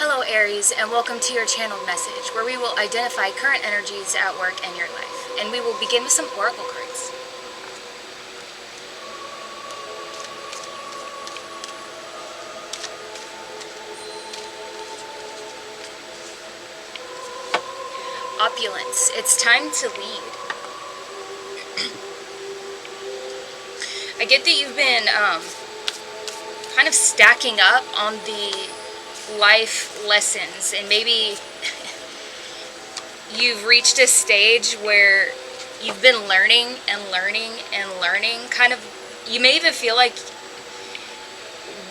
Hello Aries, and welcome to your channeled message, where we will identify current energies at work in your life. And we will begin with some oracle cards. Opulence. It's time to lead. I get that you've been kind of stacking up on the life lessons, and maybe you've reached a stage where you've been learning and learning and learning. Kind of, you may even feel like,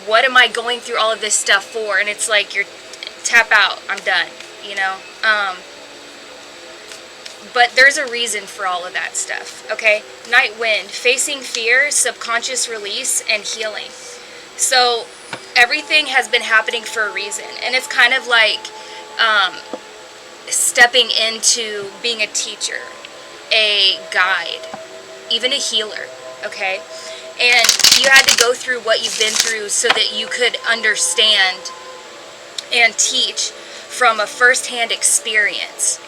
what am I going through all of this stuff for? And it's like, you're tap out, I'm done, you know. But there's a reason for all of that stuff, okay? Night wind, facing fear, subconscious release, and healing. So everything has been happening for a reason, and it's kind of like stepping into being a teacher, a guide, even a healer, okay? And you had to go through what you've been through so that you could understand and teach from a first-hand experience.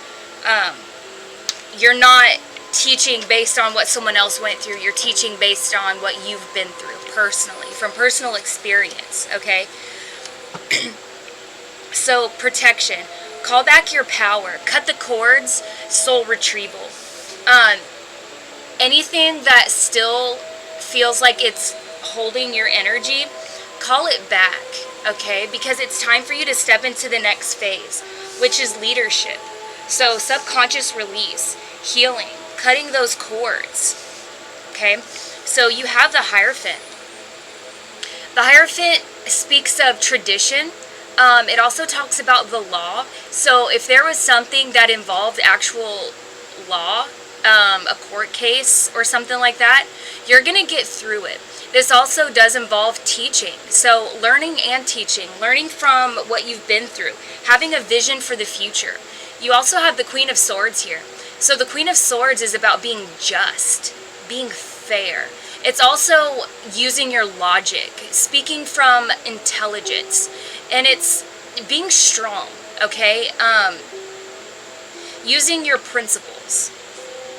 You're not teaching based on what someone else went through. You're teaching based on what you've been through personally, from personal experience, okay? So, protection. Call back your power. Cut the cords. Soul retrieval. Anything that still feels like it's holding your energy, call it back, okay? Because it's time for you to step into the next phase, which is leadership. So, subconscious release, healing, cutting those cords, okay? So you have the Hierophant. The Hierophant speaks of tradition. It also talks about the law. So if there was something that involved actual law, a court case or something like that, you're going to get through it. This also does involve teaching. So learning and teaching, learning from what you've been through, having a vision for the future. You also have the Queen of Swords here. So the Queen of Swords is about being just, being fair. It's also using your logic, speaking from intelligence, and it's being strong, okay? Using your principles,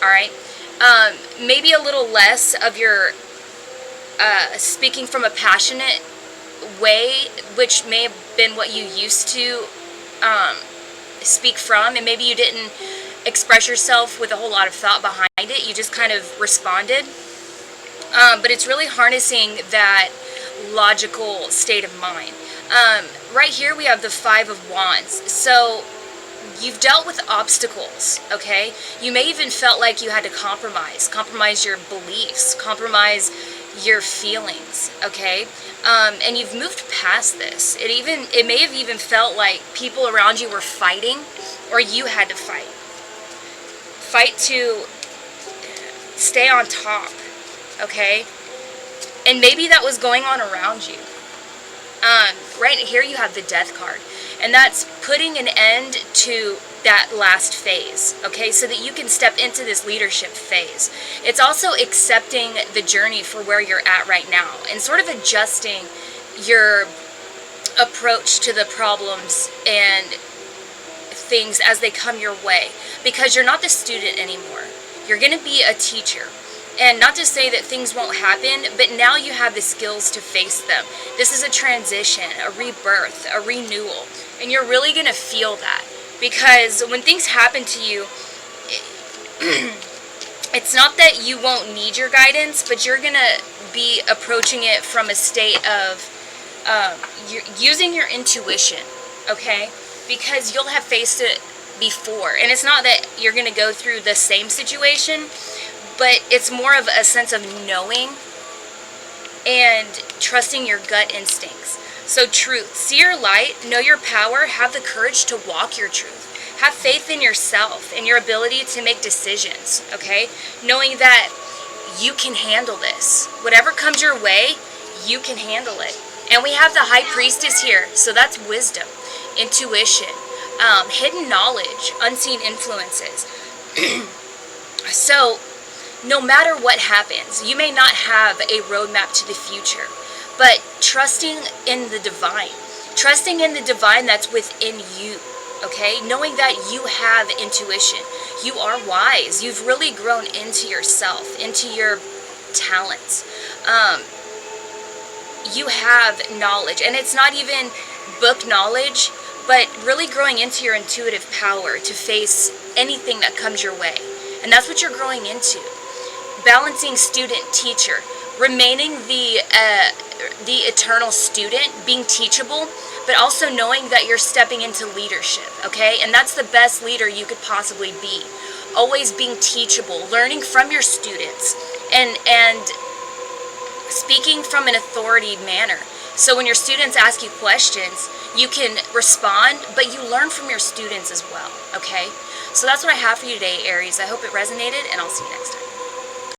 all right? Maybe a little less of your speaking from a passionate way, which may have been what you used to speak from, and maybe you didn't express yourself with a whole lot of thought behind it. You just kind of responded. But it's really harnessing that logical state of mind. Right here we have the Five of Wands. So you've dealt with obstacles, okay? You may even felt like you had to compromise your beliefs, compromise your feelings, okay? And you've moved past this. It may have even felt like people around you were fighting, or you had to fight to stay on top, okay? And maybe that was going on around you. Right here you have the Death card, and that's putting an end to that last phase, okay, so that you can step into this leadership phase. It's also accepting the journey for where you're at right now, and sort of adjusting your approach to the problems and things as they come your way, because you're not the student anymore. You're going to be a teacher. And not to say that things won't happen, but now you have the skills to face them. This is a transition, a rebirth, a renewal, and you're really going to feel that. Because when things happen to you, it's not that you won't need your guidance, but you're going to be approaching it from a state of you're using your intuition, okay? Because you'll have faced it before. And it's not that you're going to go through the same situation, but it's more of a sense of knowing and trusting your gut instincts. So truth, see your light, know your power, have the courage to walk your truth. Have faith in yourself and your ability to make decisions, okay? Knowing that you can handle this. Whatever comes your way, you can handle it. And we have the High Priestess here, so that's wisdom, intuition, hidden knowledge, unseen influences. So, no matter what happens, you may not have a roadmap to the future, but trusting in the divine Trusting in the divine that's within you, okay? Knowing that you have intuition. You are wise. You've really grown into yourself, into your talents. You have knowledge, and it's not even book knowledge, but really growing into your intuitive power to face anything that comes your way. And that's what you're growing into. Balancing student-teacher, remaining the eternal student, being teachable, but also knowing that you're stepping into leadership, okay? And that's the best leader you could possibly be. Always being teachable, learning from your students, and speaking from an authority manner. So when your students ask you questions, you can respond, but you learn from your students as well, okay? So that's what I have for you today, Aries. I hope it resonated, and I'll see you next time.